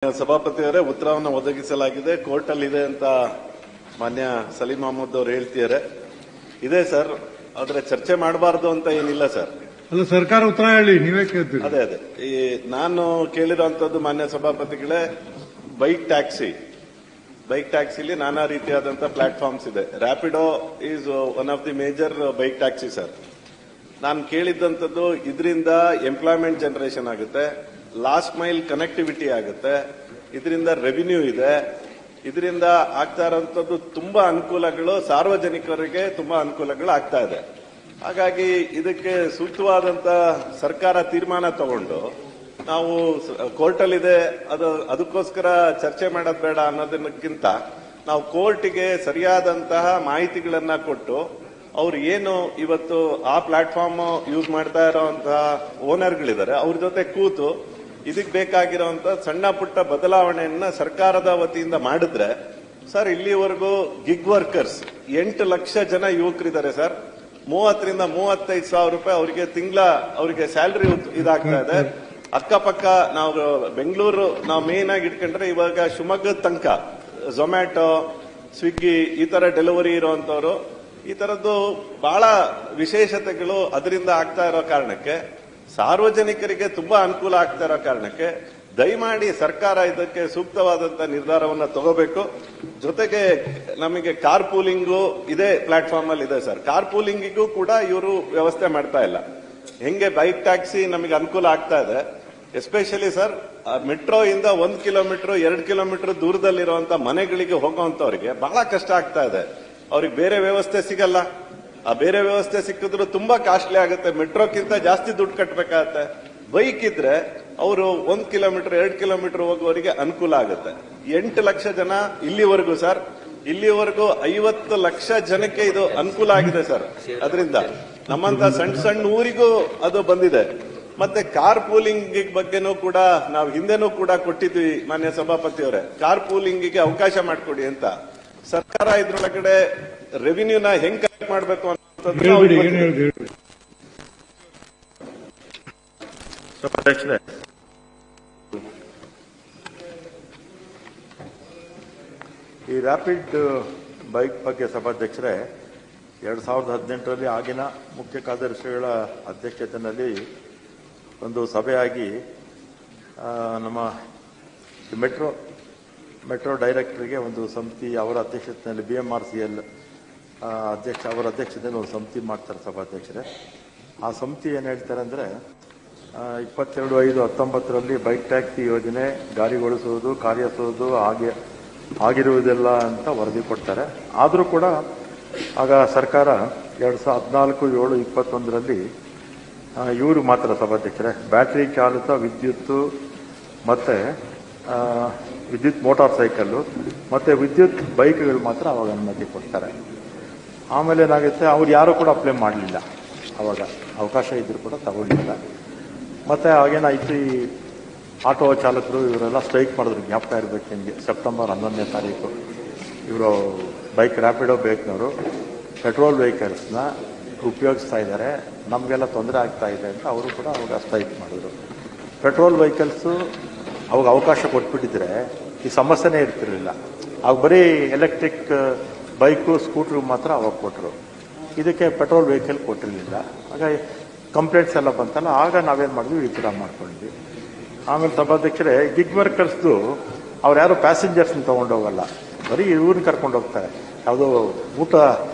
ಸಭಾಪತಿಯವರೇ, ಉತ್ತರವನ್ನು ಒದಗಿಸಲಾಗಿದೆ. ಕೋರ್ಟ್ ಅಲ್ಲಿ ಇದೆ ಅಂತ ಮಾನ್ಯ ಸಲೀಂ ಅಹಮದ್ ಅವರು ಹೇಳ್ತಿದ್ದಾರೆ. ಇದೆ ಸರ್, ಆದ್ರೆ ಚರ್ಚೆ ಮಾಡಬಾರ್ದು ಅಂತ ಏನಿಲ್ಲ ಸರ್. ಅಲ್ಲ, ಸರ್ಕಾರ ಉತ್ತರ ಹೇಳಿ, ನೀವೇ ಕೇಳ್ತೀರಿ. ಅದೇ ಈ ನಾನು ಕೇಳಿರುವಂತದ್ದು ಮಾನ್ಯ ಸಭಾಪತಿಗಳೇ, ಬೈಕ್ ಟ್ಯಾಕ್ಸಿಲಿ ನಾನಾ ರೀತಿಯಾದಂತಹ ಪ್ಲಾಟ್ಫಾರ್ಮ್ಸ್ ಇದೆ. Rapido is one of the major bike taxi sir. ನಾನು ಕೇಳಿದ್ದಂಥದ್ದು ಇದರಿಂದ ಎಂಪ್ಲಾಯ್ಮೆಂಟ್ ಜನರೇಷನ್ ಆಗುತ್ತೆ, ಲಾಸ್ಟ್ ಮೈಲ್ ಕನೆಕ್ಟಿವಿಟಿ ಆಗುತ್ತೆ, ಇದರಿಂದ ರೆವಿನ್ಯೂ ಇದೆ, ಇದರಿಂದ ಆಗ್ತಾ ಇರುವಂತದ್ದು ತುಂಬಾ ಅನುಕೂಲಗಳು, ಸಾರ್ವಜನಿಕರಿಗೆ ತುಂಬಾ ಅನುಕೂಲಗಳು ಆಗ್ತಾ ಇದೆ. ಹಾಗಾಗಿ ಇದಕ್ಕೆ ಸೂಕ್ತವಾದಂತ ಸರ್ಕಾರ ತೀರ್ಮಾನ ತಗೊಂಡು ನಾವು ಕೋರ್ಟಲ್ಲಿದೆ ಅದಕ್ಕೋಸ್ಕರ ಚರ್ಚೆ ಮಾಡೋದು ಬೇಡ ಅನ್ನೋದಕ್ಕಿಂತ ನಾವು ಕೋರ್ಟ್ಗೆ ಸರಿಯಾದಂತಹ ಮಾಹಿತಿಗಳನ್ನ ಕೊಟ್ಟು ಅವ್ರು ಏನು ಇವತ್ತು ಆ ಪ್ಲಾಟ್ಫಾರ್ಮ್ ಯೂಸ್ ಮಾಡ್ತಾ ಇರೋಂತಹ ಓನರ್ಗಳಿದ್ದಾರೆ ಅವ್ರ ಜೊತೆ ಕೂತು ಇದಕ್ಕೆ ಬೇಕಾಗಿರೋಂತ ಸಣ್ಣ ಪುಟ್ಟ ಬದಲಾವಣೆಯನ್ನ ಸರ್ಕಾರದ ವತಿಯಿಂದ ಮಾಡಿದ್ರೆ ಸರ್, ಇಲ್ಲಿವರೆಗೂ ಗಿಗ್ ವರ್ಕರ್ಸ್ 8 ಲಕ್ಷ ಜನ ಯುವಕರಿದ್ದಾರೆ ಸರ್. 30 ರಿಂದ 35 ಸಾವಿರ ರೂಪಾಯಿ ಅವರಿಗೆ ಅವರಿಗೆ ಸ್ಯಾಲರಿ ಇದಾಗ್ತಾ ಇದೆ. ಅಕ್ಕಪಕ್ಕ ನಾವು ಬೆಂಗಳೂರು ನಾವು ಮೇನ್ ಆಗಿ ಇಟ್ಕೊಂಡ್ರೆ ಇವಾಗ ಶಿವಮೊಗ್ಗದ ತನಕ ಝೊಮ್ಯಾಟೊ, ಸ್ವಿಗ್ಗಿ ಈ ತರ ಡೆಲಿವರಿ ಇರುವಂತವ್ರು, ಈ ತರದ್ದು ಬಹಳ ವಿಶೇಷತೆಗಳು ಅದರಿಂದ ಆಗ್ತಾ ಇರೋ ಕಾರಣಕ್ಕೆ ಸಾರ್ವಜನಿಕರಿಗೆ ತುಂಬಾ ಅನುಕೂಲ ಆಗ್ತಾ ಇರೋ ಕಾರಣಕ್ಕೆ ದಯಮಾಡಿ ಸರ್ಕಾರ ಇದಕ್ಕೆ ಸೂಕ್ತವಾದಂತಹ ನಿರ್ಧಾರವನ್ನು ತಗೋಬೇಕು. ಜೊತೆಗೆ ನಮಗೆ ಕಾರ್ ಪೂಲಿಂಗು ಇದೇ ಪ್ಲಾಟ್ಫಾರ್ಮ್ ಅಲ್ಲಿ ಇದೆ ಸರ್. ಕಾರ್ ಪೂಲಿಂಗಿಗೂ ಕೂಡ ಇವರು ವ್ಯವಸ್ಥೆ ಮಾಡ್ತಾ ಇಲ್ಲ. ಹೆಂಗೆ ಬೈಕ್ ಟ್ಯಾಕ್ಸಿ ನಮಗೆ ಅನುಕೂಲ ಆಗ್ತಾ ಇದೆ, ಎಸ್ಪೆಷಲಿ ಸರ್ ಮೆಟ್ರೋ ಇಂದ 1 ಕಿಲೋಮೀಟರ್ 2 ಕಿಲೋಮೀಟರ್ ದೂರದಲ್ಲಿರುವಂತಹ ಮನೆಗಳಿಗೆ ಹೋಗುವಂತವರಿಗೆ ಬಹಳ ಕಷ್ಟ ಆಗ್ತಾ ಇದೆ. ಅವ್ರಿಗೆ ಬೇರೆ ವ್ಯವಸ್ಥೆ ಸಿಗಲ್ಲ. ಆ ಬೇರೆ ವ್ಯವಸ್ಥೆ ಸಿಕ್ಕಿದ್ರು ತುಂಬಾ ಕಾಸ್ಟ್ಲಿ ಆಗುತ್ತೆ, ಮೆಟ್ರೋಕ್ಕಿಂತ ಜಾಸ್ತಿ ದುಡ್ಡು ಕಟ್ಟಬೇಕಾಗತ್ತೆ. ಬೈಕ್ ಇದ್ರೆ ಅವರು 1 ಕಿಲೋಮೀಟರ್ 2 ಕಿಲೋಮೀಟರ್ ಹೋಗುವವರಿಗೆ ಅನುಕೂಲ ಆಗುತ್ತೆ. 8 ಲಕ್ಷ ಜನ ಇಲ್ಲಿವರೆಗೂ ಸರ್, ಇಲ್ಲಿವರೆಗೂ 50 ಲಕ್ಷ ಜನಕ್ಕೆ ಇದು ಅನುಕೂಲ ಆಗಿದೆ ಸರ್. ಅದರಿಂದ ನಮ್ಮಂತ ಸಣ್ಣ ಊರಿಗೂ ಅದು ಬಂದಿದೆ. ಮತ್ತೆ ಕಾರ್ ಪೂಲಿಂಗ್ ಬಗ್ಗೆನೂ ಕೂಡ ನಾವು ಹಿಂದೆನೂ ಕೂಡ ಕೊಟ್ಟಿದ್ವಿ ಮಾನ್ಯ ಸಭಾಪತಿಯವರೇ, ಕಾರ್ ಪೂಲಿಂಗಿಗೆ ಅವಕಾಶ ಮಾಡಿಕೊಡಿ ಅಂತ. ಸರ್ಕಾರ ಇದ್ರೊಳಗಡೆ ರೆವಿನ್ಯೂನ ಹೆಂಗ್ ಕಲೆಕ್ಟ್ ಮಾಡಬೇಕು ಅನ್ನೋದು ಸಭಾಧ್ಯಕ್ಷರೇ, ಈ ರ್ಯಾಪಿಡ್ ಬೈಕ್ ಬಗ್ಗೆ ಸಭಾಧ್ಯಕ್ಷರೇ 2018ರಲ್ಲಿ ಆಗಿನ ಮುಖ್ಯ ಕಾರ್ಯದರ್ಶಿಗಳ ಅಧ್ಯಕ್ಷತೆಯಲ್ಲಿ ಒಂದು ಸಭೆಯಾಗಿ ನಮ್ಮ ಮೆಟ್ರೋ ಡೈರೆಕ್ಟರ್ಗೆ ಒಂದು ಸಮಿತಿ ಅವರ ಅಧ್ಯಕ್ಷತೆಯಲ್ಲಿ BMRCL ಅವರ ಅಧ್ಯಕ್ಷತೆಯಲ್ಲಿ ಒಂದು ಸಮಿತಿ ಮಾಡ್ತಾರೆ ಸಭಾಧ್ಯಕ್ಷರೇ. ಆ ಸಮಿತಿ ಏನು ಹೇಳ್ತಾರೆ ಅಂದರೆ 22/5/19ರಲ್ಲಿ ಬೈಕ್ ಟ್ಯಾಕ್ಸಿ ಯೋಜನೆ ಜಾರಿಗೊಳಿಸುವುದು ಕಾರ್ಯಸುವುದು ಆಗಿರುವುದಿಲ್ಲ ಅಂತ ವರದಿ ಕೊಡ್ತಾರೆ. ಆದರೂ ಕೂಡ ಆಗ ಸರ್ಕಾರ 2014/7/21ರಲ್ಲಿ ಇವರು ಮಾತ್ರ ಸಭಾಧ್ಯಕ್ಷರೇ ಬ್ಯಾಟರಿ ಚಾಲಿತ ವಿದ್ಯುತ್ ಮತ್ತೆ ವಿದ್ಯುತ್ ಮೋಟಾರ್ ಸೈಕಲ್ಲು ಮತ್ತೆ ವಿದ್ಯುತ್ ಬೈಕ್ಗಳು ಮಾತ್ರ ಅವಾಗ ಅನುಮತಿ ಕೊಡ್ತಾರೆ. ಆಮೇಲೆ ಏನಾಗುತ್ತೆ, ಅವ್ರು ಯಾರೂ ಕೂಡ ಅಪ್ಲೈ ಮಾಡಲಿಲ್ಲ. ಅವಾಗ ಅವಕಾಶ ಇದ್ರೂ ಕೂಡ ತಗೊಳ್ಳಿಲ್ಲ. ಮತ್ತೆ ಅವಾಗೇನಾಯ್ತು, ಈ ಆಟೋ ಚಾಲಕರು ಇವರೆಲ್ಲ ಸ್ಟ್ರೈಕ್ ಮಾಡಿದ್ರು. ಜ್ಞಾಪಕ ಇರಬೇಕು ನಿಮಗೆ, ಸೆಪ್ಟೆಂಬರ್ 11ನೇ ತಾರೀಕು ಇವರು ಬೈಕ್ ರ್ಯಾಪಿಡೋ ಬೈಕ್ನವರು ಪೆಟ್ರೋಲ್ ವೆಹಿಕಲ್ಸ್ನ ಉಪಯೋಗಿಸ್ತಾ ಇದ್ದಾರೆ, ನಮಗೆಲ್ಲ ತೊಂದರೆ ಆಗ್ತಾ ಇದೆ ಅಂತ ಅವರು ಕೂಡ ಅವಾಗ ಸ್ಟ್ರೈಕ್ ಮಾಡಿದ್ರು. ಪೆಟ್ರೋಲ್ ವೆಹಿಕಲ್ಸು ಅವಾಗ ಅವಕಾಶ ಕೊಟ್ಬಿಟ್ಟಿದ್ರೆ ಈ ಸಮಸ್ಯೆನೇ ಇರ್ತಿರಲಿಲ್ಲ. ಅವಾಗ ಬರೀ ಎಲೆಕ್ಟ್ರಿಕ್ ಬೈಕು ಸ್ಕೂಟ್ರು ಮಾತ್ರ ಅವಾಗ ಕೊಟ್ಟರು, ಇದಕ್ಕೆ ಪೆಟ್ರೋಲ್ ವೆಹಿಕಲ್ ಕೊಟ್ಟಿರಲಿಲ್ಲ. ಆಗ ಕಂಪ್ಲೇಂಟ್ಸ್ ಎಲ್ಲ ಬಂತಲ್ಲ, ಆಗ ನಾವೇನು ಮಾಡಿದ್ವಿ, ವಿತ್ಡ್ರಾ ಮಾಡ್ಕೊಂಡ್ವಿ. ಆಮೇಲೆ ಸಭಾಧ್ಯಕ್ಷರೇ, ಗಿಗ್ ವರ್ಕರ್ಸ್ದು ಅವ್ರು ಯಾರು ಪ್ಯಾಸೆಂಜರ್ಸ್ನ ತೊಗೊಂಡೋಗಲ್ಲ, ಬರೀ ಇವ್ರನ್ನ ಕರ್ಕೊಂಡು ಹೋಗ್ತಾರೆ. ಯಾವುದೋ ಊಟ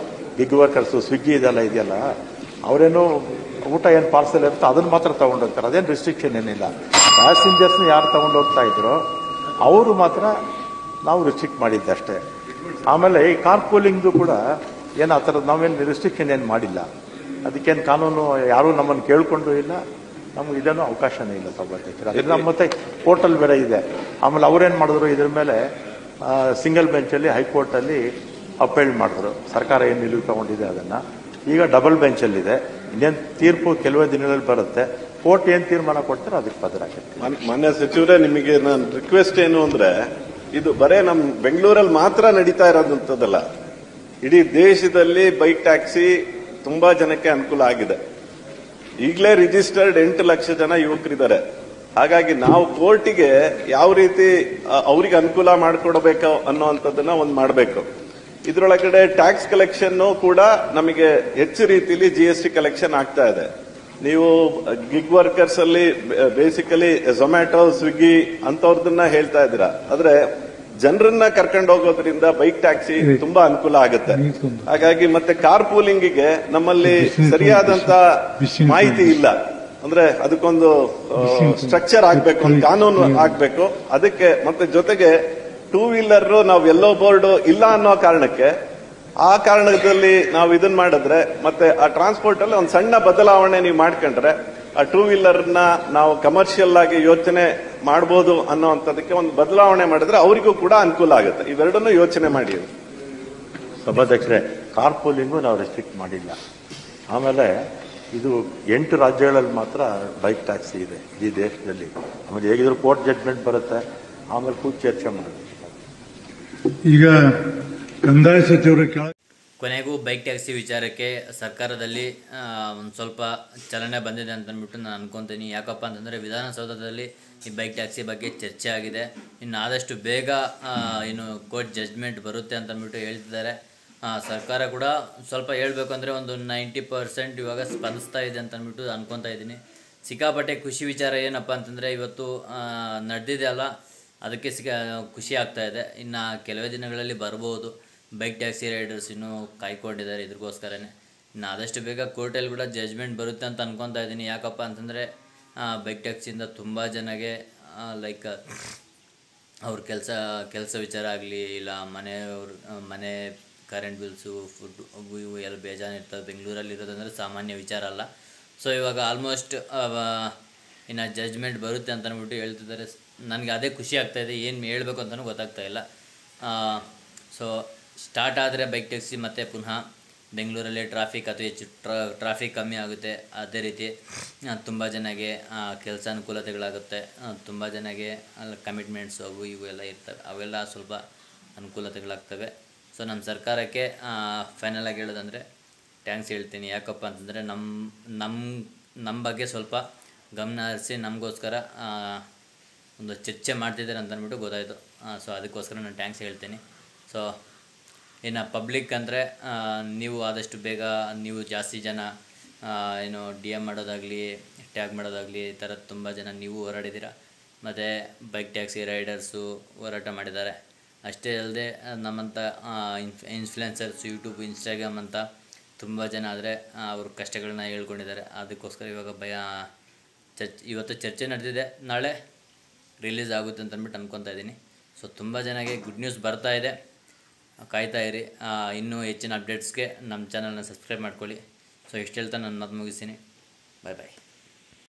ಗಿಗ್ ವರ್ಕರ್ಸು ಸ್ವಿಗ್ಗಿ ಇದೆಯಲ್ಲ, ಅವರೇನು ಊಟ ಏನು ಪಾರ್ಸಲ್ ಇರುತ್ತೋ ಅದನ್ನು ಮಾತ್ರ ತೊಗೊಂಡೋಗ್ತಾರೆ. ಅದೇನು ರಿಸ್ಟ್ರಿಕ್ಷನ್ ಏನಿಲ್ಲ. ಪ್ಯಾಸೆಂಜರ್ಸ್ನ ಯಾರು ತೊಗೊಂಡೋಗ್ತಾ ಇದ್ರು ಅವರು ಮಾತ್ರ ನಾವು ರಿಸ್ಟ್ರಿಕ್ಟ್ ಮಾಡಿದ್ದೆ ಅಷ್ಟೇ. ಆಮೇಲೆ ಈ ಕಾರ್ ಪೂಲಿಂಗ್ದು ಕೂಡ ಏನು ಆ ಥರದ್ದು ನಾವೇನು ರಿಸ್ಟ್ರಿಕ್ಷನ್ ಏನು ಮಾಡಿಲ್ಲ. ಅದಕ್ಕೇನು ಕಾನೂನು ಯಾರೂ ನಮ್ಮನ್ನು ಕೇಳ್ಕೊಂಡು ಇಲ್ಲ, ನಮ್ಗೆ ಇದೇನೂ ಅವಕಾಶನೇ ಇಲ್ಲ ಸಭಾಧ್ಯಕ್ಷರು. ಅದ್ರ ಮತ್ತೆ ಕೋರ್ಟಲ್ ಬೇರೆ ಇದೆ. ಆಮೇಲೆ ಅವ್ರೇನು ಮಾಡಿದ್ರು, ಇದ್ರ ಮೇಲೆ ಸಿಂಗಲ್ ಬೆಂಚಲ್ಲಿ ಹೈಕೋರ್ಟಲ್ಲಿ ಅಪೀಲ್ ಮಾಡಿದ್ರು. ಸರ್ಕಾರ ಏನು ನಿಲುವು ತಗೊಂಡಿದೆ ಅದನ್ನು ಈಗ ಡಬಲ್ ಬೆಂಚಲ್ಲಿದೆ. ಇನ್ನೇನು ತೀರ್ಪು ಕೆಲವೇ ದಿನಗಳಲ್ಲಿ ಬರುತ್ತೆ. ಕೋರ್ಟ್ ಏನು ತೀರ್ಮಾನ ಕೊಡ್ತಾರೆ ಅದಕ್ಕೆ ಬದಲಾಗುತ್ತೆ. ಮಾನ್ಯ ಸಚಿವರೇ, ನಿಮಗೆ ನನ್ನ ರಿಕ್ವೆಸ್ಟ್ ಏನು ಅಂದ್ರೆ, ಇದು ಬರೇ ನಮ್ ಬೆಂಗಳೂರಲ್ಲಿ ಮಾತ್ರ ನಡೀತಾ ಇರೋದಂಥದ್ದಲ್ಲ, ಇಡೀ ದೇಶದಲ್ಲಿ ಬೈಕ್ ಟ್ಯಾಕ್ಸಿ ತುಂಬಾ ಜನಕ್ಕೆ ಅನುಕೂಲ ಆಗಿದೆ. ಈಗಲೇ ರಿಜಿಸ್ಟರ್ಡ್ 8 ಲಕ್ಷ ಜನ ಯುವಕರಿದ್ದಾರೆ. ಹಾಗಾಗಿ ನಾವು ಕೋರ್ಟಿಗೆ ಯಾವ ರೀತಿ ಅವ್ರಿಗೆ ಅನುಕೂಲ ಮಾಡಿಕೊಡಬೇಕು ಅನ್ನೋಂಥದ್ದನ್ನ ಒಂದು ಮಾಡಬೇಕು. ಇದರೊಳಗಡೆ ಟ್ಯಾಕ್ಸ್ ಕಲೆಕ್ಷನ್ ಕೂಡ ನಮಗೆ ಹೆಚ್ಚು ರೀತಿಯಲ್ಲಿ GST ಕಲೆಕ್ಷನ್ ಆಗ್ತಾ ಇದೆ. ನೀವು ಗಿಗ್ ವರ್ಕರ್ಸ್ ಅಲ್ಲಿ ಬೇಸಿಕಲಿ ಝೊಮ್ಯಾಟೊ, ಸ್ವಿಗ್ಗಿ ಅಂತವ್ರದನ್ನ ಹೇಳ್ತಾ ಇದ್ದೀರಾ, ಆದ್ರೆ ಜನರನ್ನ ಕರ್ಕೊಂಡು ಹೋಗೋದ್ರಿಂದ ಬೈಕ್ ಟ್ಯಾಕ್ಸಿ ತುಂಬಾ ಅನುಕೂಲ ಆಗುತ್ತೆ. ಹಾಗಾಗಿ ಮತ್ತೆ ಕಾರ್ ಪೂಲಿಂಗಿಗೆ ನಮ್ಮಲ್ಲಿ ಸರಿಯಾದಂತ ಮಾಹಿತಿ ಇಲ್ಲ. ಅಂದ್ರೆ ಅದಕ್ಕೊಂದು ಸ್ಟ್ರಕ್ಚರ್ ಆಗ್ಬೇಕು, ಒಂದು ಕಾನೂನು ಆಗ್ಬೇಕು. ಅದಕ್ಕೆ ಮತ್ತೆ ಜೊತೆಗೆ ಟೂ ವೀಲರ್ ನಾವು ಎಲ್ಲೋ ಬೋರ್ಡ್ ಇಲ್ಲ ಅನ್ನೋ ಕಾರಣಕ್ಕೆ ಆ ಕಾರಣದಲ್ಲಿ ನಾವು ಇದನ್ನ ಮಾಡಿದ್ರೆ ಮತ್ತೆ ಆ ಟ್ರಾನ್ಸ್ಪೋರ್ಟ್ ಅಲ್ಲಿ ಒಂದು ಸಣ್ಣ ಬದಲಾವಣೆ ನೀವು ಮಾಡ್ಕೊಂಡ್ರೆ ಆ ಟೂ ವೀಲರ್ ನ ನಾವು ಕಮರ್ಷಿಯಲ್ ಆಗಿ ಯೋಚನೆ ಮಾಡಬಹುದು ಅನ್ನೋಂಥದಕ್ಕೆ ಒಂದು ಬದಲಾವಣೆ ಮಾಡಿದ್ರೆ ಅವರಿಗೂ ಕೂಡ ಅನುಕೂಲ ಆಗುತ್ತೆ. ಇವೆರಡನ್ನೂ ಯೋಚನೆ ಮಾಡಿ. ಸಭಾಧ್ಯಕ್ಷರೇ, ಕಾರ್ ಪೂಲಿಂಗು ನಾವು ರೆಸ್ಟ್ರಿಕ್ಟ್ ಮಾಡಿಲ್ಲ. ಆಮೇಲೆ ಇದು 8 ರಾಜ್ಯಗಳಲ್ಲಿ ಮಾತ್ರ ಬೈಕ್ ಟ್ಯಾಕ್ಸಿ ಇದೆ ಈ ದೇಶದಲ್ಲಿ. ಆಮೇಲೆ ಹೇಗಿದ್ರು ಕೋರ್ಟ್ ಜಡ್ಜ್ಮೆಂಟ್ ಬರುತ್ತೆ, ಆಮೇಲೆ ಕೂತು ಚರ್ಚೆ ಮಾಡೋದು. ಈಗ ಕಂದಾಯ ಸಚಿವರ ಕೊನೆಗೂ ಬೈಕ್ ಟ್ಯಾಕ್ಸಿ ವಿಚಾರಕ್ಕೆ ಸರ್ಕಾರದಲ್ಲಿ ಒಂದು ಸ್ವಲ್ಪ ಚಲನೆ ಬಂದಿದೆ ಅಂತ ಅಂದ್ಬಿಟ್ಟು ನಾನು ಅನ್ಕೊತೀನಿ. ಯಾಕಪ್ಪ ಅಂತಂದರೆ ವಿಧಾನಸೌಧದಲ್ಲಿ ಈ ಬೈಕ್ ಟ್ಯಾಕ್ಸಿ ಬಗ್ಗೆ ಚರ್ಚೆ ಆಗಿದೆ. ಇನ್ನು ಆದಷ್ಟು ಬೇಗ ಇನ್ನು ಕೋರ್ಟ್ ಜಡ್ಜ್ಮೆಂಟ್ ಬರುತ್ತೆ ಅಂತ ಅಂದ್ಬಿಟ್ಟು ಹೇಳ್ತಿದ್ದಾರೆ. ಸರ್ಕಾರ ಕೂಡ ಸ್ವಲ್ಪ ಹೇಳಬೇಕು ಅಂದರೆ ಒಂದು 90% ಇವಾಗ ಸ್ಪಂದಿಸ್ತಾ ಇದೆ ಅಂತ ಅಂದ್ಬಿಟ್ಟು ಅನ್ಕೊತಾ ಇದ್ದೀನಿ. ಸಿಕ್ಕಾಪಟ್ಟೆ ಖುಷಿ ವಿಚಾರ ಏನಪ್ಪ ಅಂತಂದರೆ ಇವತ್ತು ನಡೆದಿದೆ ಅಲ್ಲ, ಅದಕ್ಕೆ ಖುಷಿ ಆಗ್ತಾ ಇದೆ. ಇನ್ನು ಕೆಲವೇ ದಿನಗಳಲ್ಲಿ ಬರ್ಬೋದು. ಬೈಕ್ ಟ್ಯಾಕ್ಸಿ ರೈಡರ್ಸ್ ಇನ್ನೂ ಕಾಯ್ಕೊಂಡಿದ್ದಾರೆ ಇದ್ರಿಗೋಸ್ಕರನೇ. ಇನ್ನು ಆದಷ್ಟು ಬೇಗ ಕೋರ್ಟಲ್ಲಿ ಕೂಡ ಜಡ್ಜ್ಮೆಂಟ್ ಬರುತ್ತೆ ಅಂತ ಅನ್ಕೊತಾ ಇದ್ದೀನಿ. ಯಾಕಪ್ಪ ಅಂತಂದರೆ ಬೈಕ್ ಟ್ಯಾಕ್ಸಿಯಿಂದ ತುಂಬ ಜನಗೆ ಲೈಕ್ ಅವ್ರ ಕೆಲಸ ವಿಚಾರ ಆಗಲಿ, ಇಲ್ಲ ಮನೆ ಕರೆಂಟ್ ಬಿಲ್ಸು, ಫುಡ್ ಇವು ಎಲ್ಲ ಬೇಜಾನಿರ್ತವೆ. ಬೆಂಗಳೂರಲ್ಲಿ ಇರೋದಂದರೆ ಸಾಮಾನ್ಯ ವಿಚಾರ ಅಲ್ಲ. ಸೊ ಇವಾಗ ಆಲ್ಮೋಸ್ಟ್ ಇನ್ನು ಜಡ್ಜ್ಮೆಂಟ್ ಬರುತ್ತೆ ಅಂತ ಅಂದ್ಬಿಟ್ಟು ಹೇಳ್ತಿದ್ದಾರೆ. ನನಗೆ ಅದೇ ಖುಷಿ ಆಗ್ತಾಯಿದೆ, ಏನು ಹೇಳಬೇಕು ಅಂತಲೂ ಗೊತ್ತಾಗ್ತಾ ಇಲ್ಲ. ಸೊ ಸ್ಟಾರ್ಟ್ ಆದರೆ ಬೈಕ್ ಟ್ಯಾಕ್ಸಿ ಮತ್ತೆ ಪುನಃ ಬೆಂಗಳೂರಲ್ಲಿ ಟ್ರಾಫಿಕ್ ಅಥವಾ ಹೆಚ್ಚು ಟ್ರಾಫಿಕ್ ಕಮ್ಮಿ ಆಗುತ್ತೆ. ಅದೇ ರೀತಿ ತುಂಬ ಜನಗೆ ಕೆಲಸ ಅನುಕೂಲತೆಗಳಾಗುತ್ತೆ. ತುಂಬ ಜನಗೆ ಕಮಿಟ್ಮೆಂಟ್ಸು ಅವು ಇವು ಎಲ್ಲ ಇರ್ತವೆ, ಅವೆಲ್ಲ ಸ್ವಲ್ಪ ಅನುಕೂಲತೆಗಳಾಗ್ತವೆ. ಸೊ ನಮ್ಮ ಸರ್ಕಾರಕ್ಕೆ ಫೈನಲ್ ಆಗಿ ಹೇಳೋದಂದರೆ ಟ್ಯಾಂಕ್ಸ್ ಹೇಳ್ತೀನಿ. ಯಾಕಪ್ಪ ಅಂತಂದರೆ ನಮ್ಮ ಬಗ್ಗೆ ಸ್ವಲ್ಪ ಗಮನ ಹರಿಸಿ ನಮಗೋಸ್ಕರ ಒಂದು ಚರ್ಚೆ ಮಾಡ್ತಿದ್ದಾರೆ ಅಂತ ಅಂದ್ಬಿಟ್ಟು ಗೊತ್ತಾಯಿತು. ಸೊ ಅದಕ್ಕೋಸ್ಕರ ನಾನು ಟ್ಯಾಂಕ್ಸ್ ಹೇಳ್ತೀನಿ. ಸೊ ಇನ್ನು ಪಬ್ಲಿಕ್ ಅಂದರೆ ನೀವು ಆದಷ್ಟು ಬೇಗ ನೀವು ಜಾಸ್ತಿ ಜನ ಏನು DM ಮಾಡೋದಾಗಲಿ, ಟ್ಯಾಗ್ ಮಾಡೋದಾಗಲಿ, ಈ ಥರ ತುಂಬ ಜನ ನೀವು ಹೋರಾಡಿದ್ದೀರ. ಮತ್ತು ಬೈಕ್ ಟ್ಯಾಕ್ಸಿ ರೈಡರ್ಸು ಹೋರಾಟ ಮಾಡಿದ್ದಾರೆ. ಅಷ್ಟೇ ಅಲ್ಲದೆ ನಮ್ಮಂಥ ಇನ್ಫ್ಲುಯೆನ್ಸರ್ಸ್, ಯೂಟ್ಯೂಬ್, ಇನ್ಸ್ಟಾಗ್ರಾಮ್ ಅಂತ ತುಂಬ ಜನ ಆದರೆ ಅವ್ರ ಕಷ್ಟಗಳನ್ನ ಹೇಳ್ಕೊಂಡಿದ್ದಾರೆ. ಅದಕ್ಕೋಸ್ಕರ ಇವಾಗ ಇವತ್ತು ಚರ್ಚೆ ನಡೆದಿದೆ, ನಾಳೆ ರಿಲೀಸ್ ಆಗುತ್ತೆ ಅಂತ ಅಂದ್ಬಿಟ್ಟು ಅನ್ಕೊತಾ ಇದ್ದೀನಿ. ಸೊ ತುಂಬ ಜನಗೆ ಗುಡ್ ನ್ಯೂಸ್ ಬರ್ತಾ ಇದೆ, ಕಾಯ್ತಾ ಇರಿ. ಇನ್ನೂ ಹೆಚ್ಚಿನ ಅಪ್ಡೇಟ್ಸ್ಗೆ ನಮ್ಮ ಚಾನಲ್ನ ಸಬ್ಸ್ಕ್ರೈಬ್ ಮಾಡ್ಕೊಳ್ಳಿ. ಸೊ ಇಷ್ಟು ಹೇಳ್ತಾ ನನ್ನ ಮಾತು ಮುಗಿಸ್ತೀನಿ. ಬಾಯ್ ಬಾಯ್.